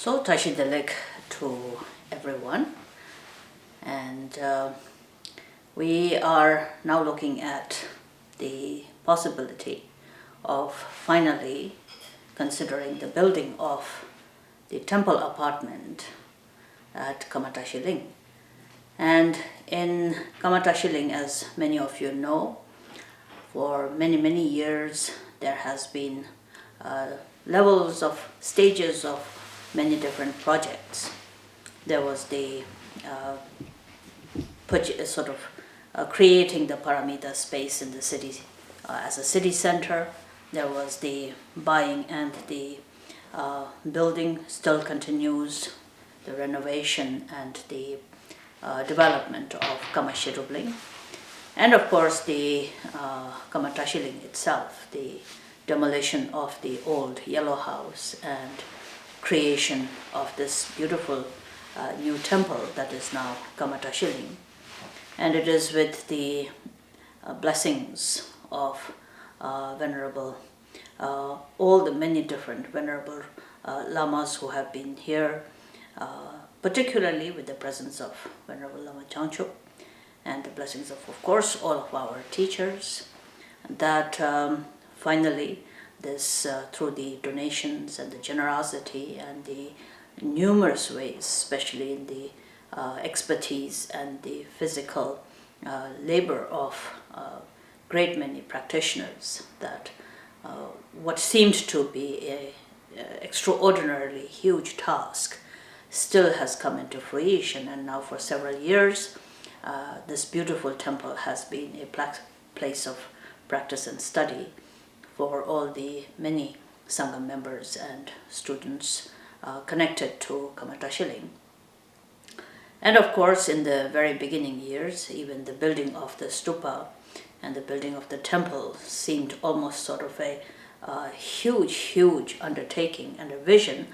So Tashi Ling to everyone, and we are now looking at the possibility of finally considering the building of the temple apartment at Karma Tashi Ling. And in Karma Tashi Ling, as many of you know, for many years there has been stages of many different projects. There was the creating the Paramita space in the city as a city center. There was the buying, and the building still continues, the renovation and the development of Karma Ling. And of course the Karma Tashi Ling itself, the demolition of the old yellow house and creation of this beautiful new temple that is now Karma Tashi Ling. And it is with the blessings of Venerable, all the many different Venerable Lamas who have been here, particularly with the presence of Venerable Lama Changchuk, and the blessings of course, all of our teachers, that finally this, through the donations and the generosity and the numerous ways, especially in the expertise and the physical labor of great many practitioners, that what seemed to be an extraordinarily huge task still has come into fruition. And now for several years this beautiful temple has been a place of practice and study for all the many sangha members and students connected to Karma Tashi Ling. And of course, in the very beginning years, even the building of the stupa and the building of the temple seemed almost sort of a huge undertaking and a vision.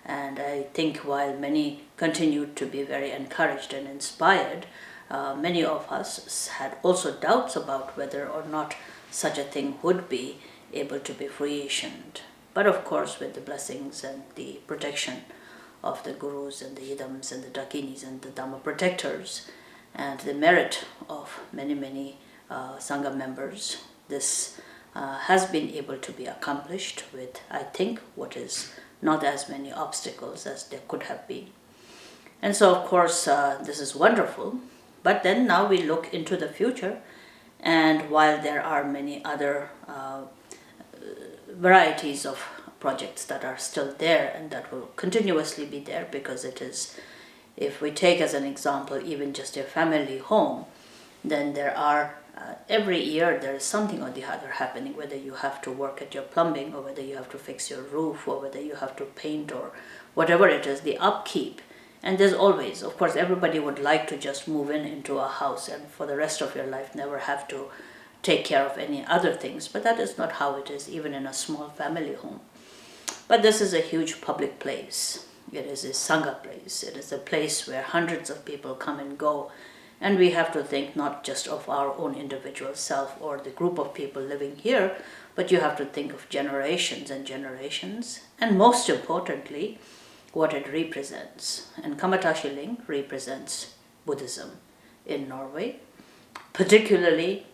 And I think while many continued to be very encouraged and inspired, many of us had also doubts about whether or not such a thing would be able to be fruitioned. But of course, with the blessings and the protection of the gurus and the idams and the dakinis and the dhamma protectors, and the merit of many sangha members, this has been able to be accomplished with, I think, what is not as many obstacles as there could have been. And so of course this is wonderful. But then now we look into the future, and while there are many other varieties of projects that are still there and that will continuously be there, because it is, if we take as an example even just a family home, then there are every year there is something or the other happening, whether you have to work at your plumbing, or whether you have to fix your roof, or whether you have to paint, or whatever it is, the upkeep. And there's always, of course, everybody would like to just move into a house and for the rest of your life never have to take care of any other things, but that is not how it is even in a small family home. But this is a huge public place. It is a sangha place. It is a place where hundreds of people come and go, and we have to think not just of our own individual self or the group of people living here, but you have to think of generations and generations, and most importantly, what it represents. And Karma Tashi Ling represents Buddhism in Norway. Particularly,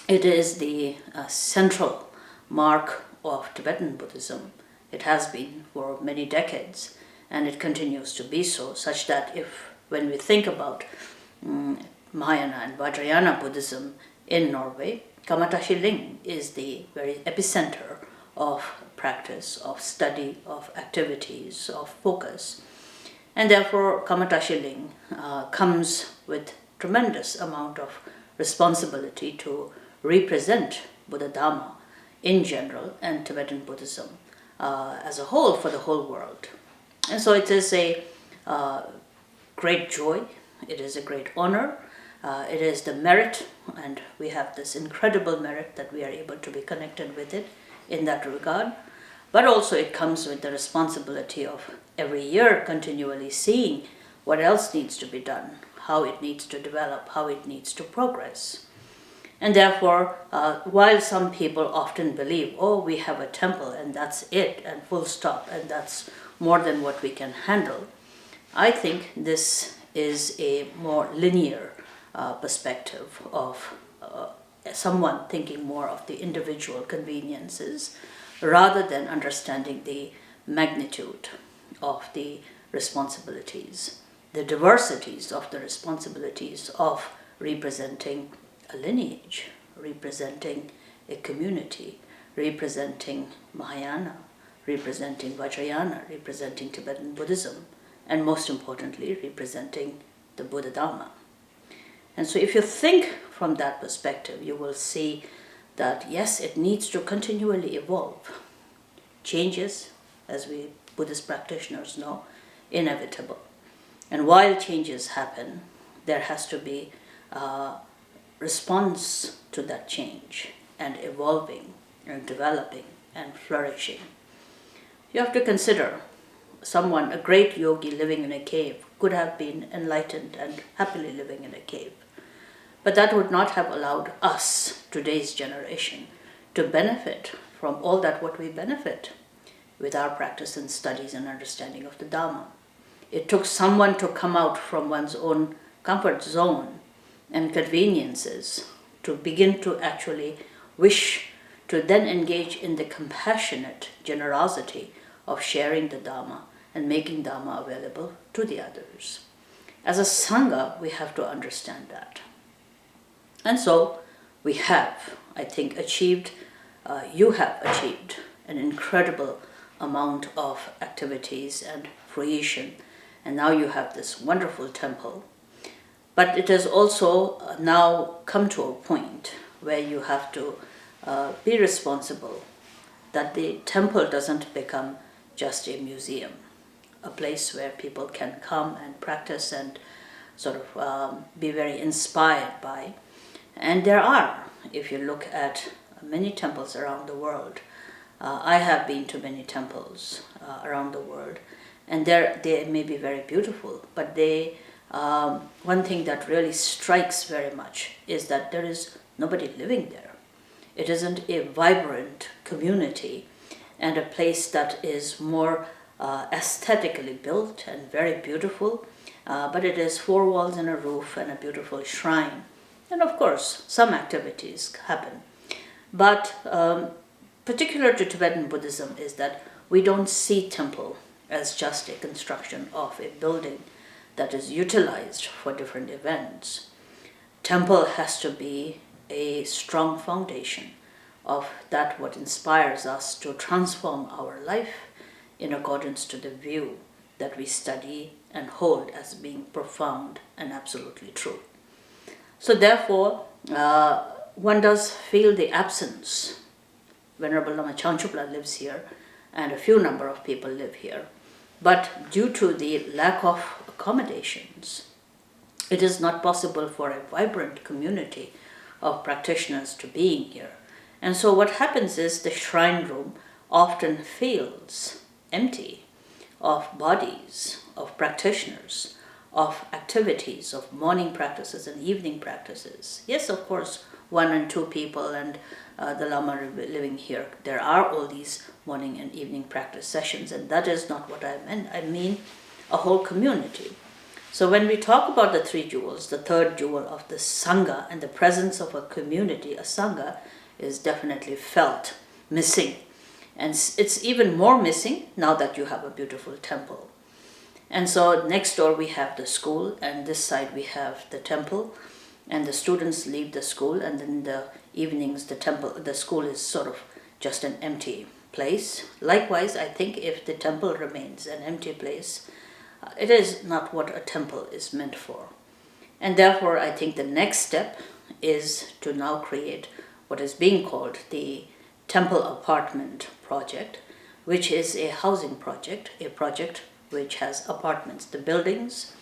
it is the central mark of Tibetan Buddhism. It has been for many decades, and it continues to be so, such that when we think about Mahayana and Vajrayana Buddhism in Norway, Karma Tashi Ling is the very epicenter of practice, of study, of activities, of focus. And therefore Karma Tashi Ling comes with tremendous amount of responsibility to represent Buddha Dhamma in general and Tibetan Buddhism as a whole for the whole world. And so it is a great joy, it is a great honor, it is the merit, and we have this incredible merit that we are able to be connected with it in that regard. But also it comes with the responsibility of every year continually seeing what else needs to be done, how it needs to develop, how it needs to progress. And therefore, while some people often believe, oh, we have a temple and that's it, and full stop, and that's more than what we can handle. I think this is a more linear perspective of someone thinking more of the individual conveniences rather than understanding the magnitude of the responsibilities, the diversities of the responsibilities of representing a lineage, representing a community, representing Mahayana, representing Vajrayana, representing Tibetan Buddhism, and most importantly, representing the Buddha Dharma. And so if you think from that perspective, you will see that yes, it needs to continually evolve. Changes, as we Buddhist practitioners know, inevitable. And while changes happen, there has to be a response to that change and evolving and developing and flourishing. You have to consider someone, a great yogi living in a cave, could have been enlightened and happily living in a cave. But that would not have allowed us, today's generation, to benefit from all that what we benefit with our practice and studies and understanding of the Dharma. It took someone to come out from one's own comfort zone and conveniences to begin to actually wish to then engage in the compassionate generosity of sharing the Dharma and making Dharma available to the others. As a sangha, we have to understand that. And so we have, I think, you have achieved an incredible amount of activities and fruition. And now you have this wonderful temple. But it has also now come to a point where you have to be responsible that the temple doesn't become just a museum, a place where people can come and practice and sort of be very inspired by. And there are, if you look at many temples around the world, I have been to many temples around the world, and they may be very beautiful, but one thing that really strikes very much is that there is nobody living there. It isn't a vibrant community and a place that is more aesthetically built and very beautiful, but it is 4 walls and a roof and a beautiful shrine. And of course, some activities happen. But particular to Tibetan Buddhism is that we don't see temple as just a construction of a building that is utilized for different events. Temple has to be a strong foundation of that what inspires us to transform our life in accordance to the view that we study and hold as being profound and absolutely true. So therefore, one does feel the absence. Venerable Lama Changchupla lives here, and a few number of people live here. But due to the lack of accommodations, it is not possible for a vibrant community of practitioners to be here. And so what happens is the shrine room often feels empty of bodies, of practitioners, of activities, of morning practices and evening practices. Yes, of course, 1 and 2 people and the Lama living here, there are all these morning and evening practice sessions, and that is not what I meant. I mean a whole community. So when we talk about the 3 jewels, the 3rd jewel of the sangha and the presence of a community, a sangha, is definitely felt missing. And it's even more missing now that you have a beautiful temple. And so next door we have the school, and this side we have the temple, and the students leave the school, and in the evenings the school is sort of just an empty place. Likewise, I think if the temple remains an empty place, it is not what a temple is meant for. And therefore, I think the next step is to now create what is being called the Temple Apartment Project, which is a housing project, a project which has apartments, the buildings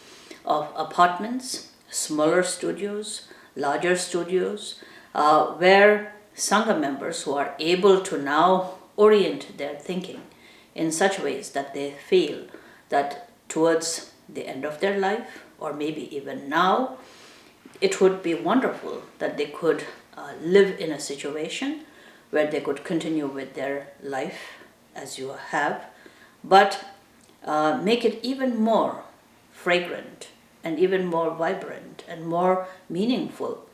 of apartments, smaller studios, larger studios, where Sangha members who are able to now orient their thinking in such ways that they feel that towards the end of their life, or maybe even now, it would be wonderful that they could live in a situation where they could continue with their life as you have, but make it even more fragrant and even more vibrant and more meaningful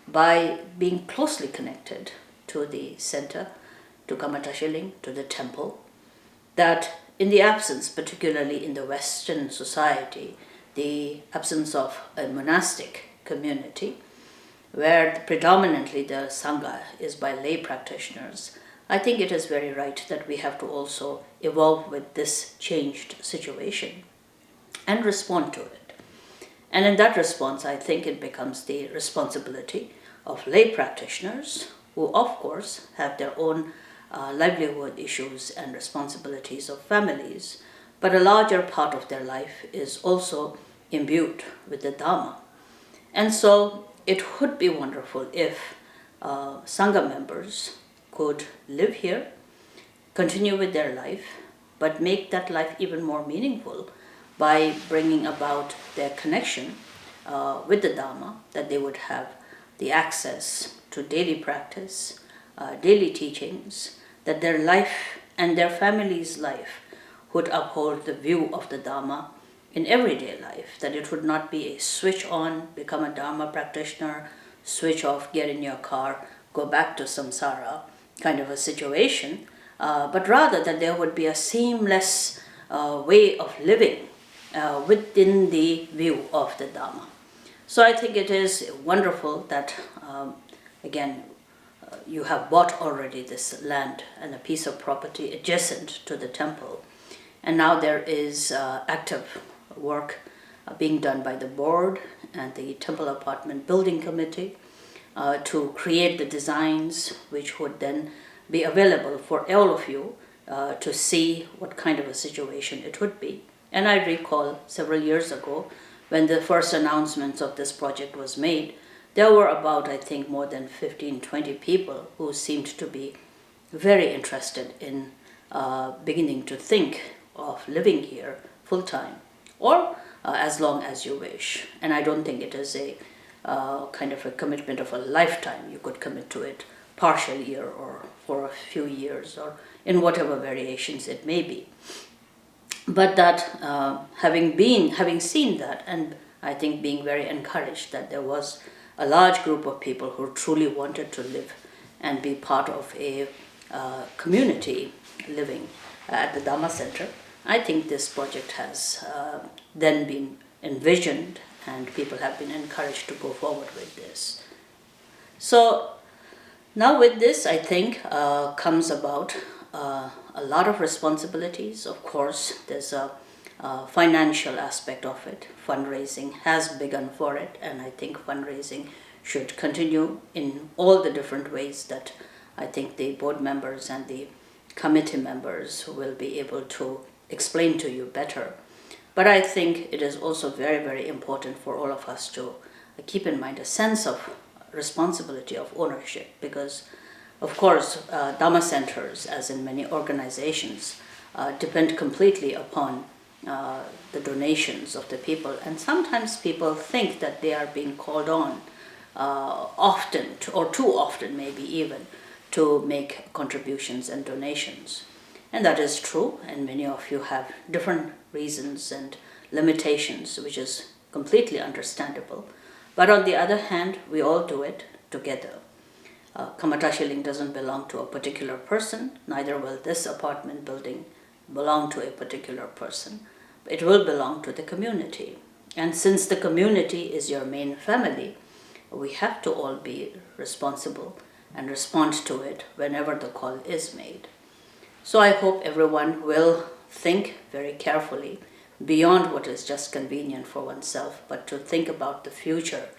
by being closely connected to the center, to Karma Tashi Ling, to the temple, that in the absence, particularly in the Western society, the absence of a monastic community, where predominantly the sangha is by lay practitioners, I think it is very right that we have to also evolve with this changed situation and respond to it. And in that response, I think it becomes the responsibility of lay practitioners, who of course have their own livelihood issues and responsibilities of families, but a larger part of their life is also imbued with the Dharma. And so it would be wonderful if Sangha members could live here, continue with their life, but make that life even more meaningful by bringing about their connection with the Dharma, that they would have the access to daily practice, daily teachings, that their life and their family's life would uphold the view of the Dharma in everyday life, that it would not be a switch on, become a Dharma practitioner, switch off, get in your car, go back to samsara kind of a situation, but rather that there would be a seamless way of living within the view of the Dharma. So I think it is wonderful that, again, you have bought already this land and a piece of property adjacent to the temple. And now there is active work being done by the board and the temple apartment building committee to create the designs which would then be available for all of you to see what kind of a situation it would be. And I recall several years ago when the first announcements of this project was made, there were about, I think, more than 15, 20 people who seemed to be very interested in beginning to think of living here full-time, or as long as you wish. And I don't think it is a kind of a commitment of a lifetime. You could commit to it partially or for a few years or in whatever variations it may be. But that having seen that, and I think being very encouraged that there was a large group of people who truly wanted to live and be part of a community living at the Dhamma Center, I think this project has then been envisioned and people have been encouraged to go forward with this. So now with this, I think, comes about a lot of responsibilities. Of course, there's a financial aspect of it. Fundraising has begun for it, and I think fundraising should continue in all the different ways that I think the board members and the committee members will be able to explain to you better. But I think it is also very, very important for all of us to keep in mind a sense of responsibility of ownership, because of course Dhamma centers, as in many organizations, depend completely upon the donations of the people, and sometimes people think that they are being called on often, or too often maybe even, to make contributions and donations. And that is true, and many of you have different reasons and limitations, which is completely understandable. But on the other hand, we all do it together. Karma Tashi Ling doesn't belong to a particular person, neither will this apartment building belong to a particular person. It will belong to the community. And since the community is your main family, we have to all be responsible and respond to it whenever the call is made. So I hope everyone will think very carefully beyond what is just convenient for oneself, but to think about the future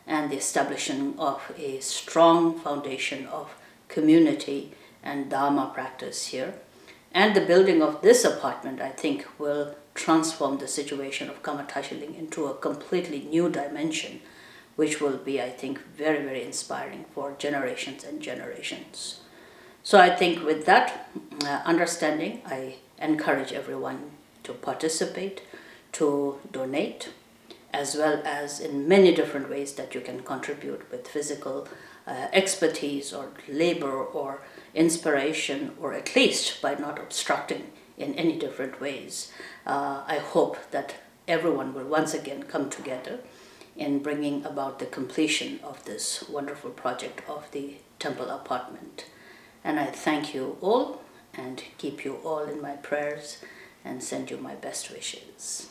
and the establishing of a strong foundation of community and Dharma practice here. And the building of this apartment, I think, will transform the situation of Karma Tashi Ling into a completely new dimension, which will be, I think, very, very inspiring for generations and generations. So I think with that understanding, I encourage everyone to participate, to donate, as well as in many different ways that you can contribute with physical expertise or labor or inspiration, or at least by not obstructing in any different ways. I hope that everyone will once again come together in bringing about the completion of this wonderful project of the temple apartment. And I thank you all and keep you all in my prayers and send you my best wishes.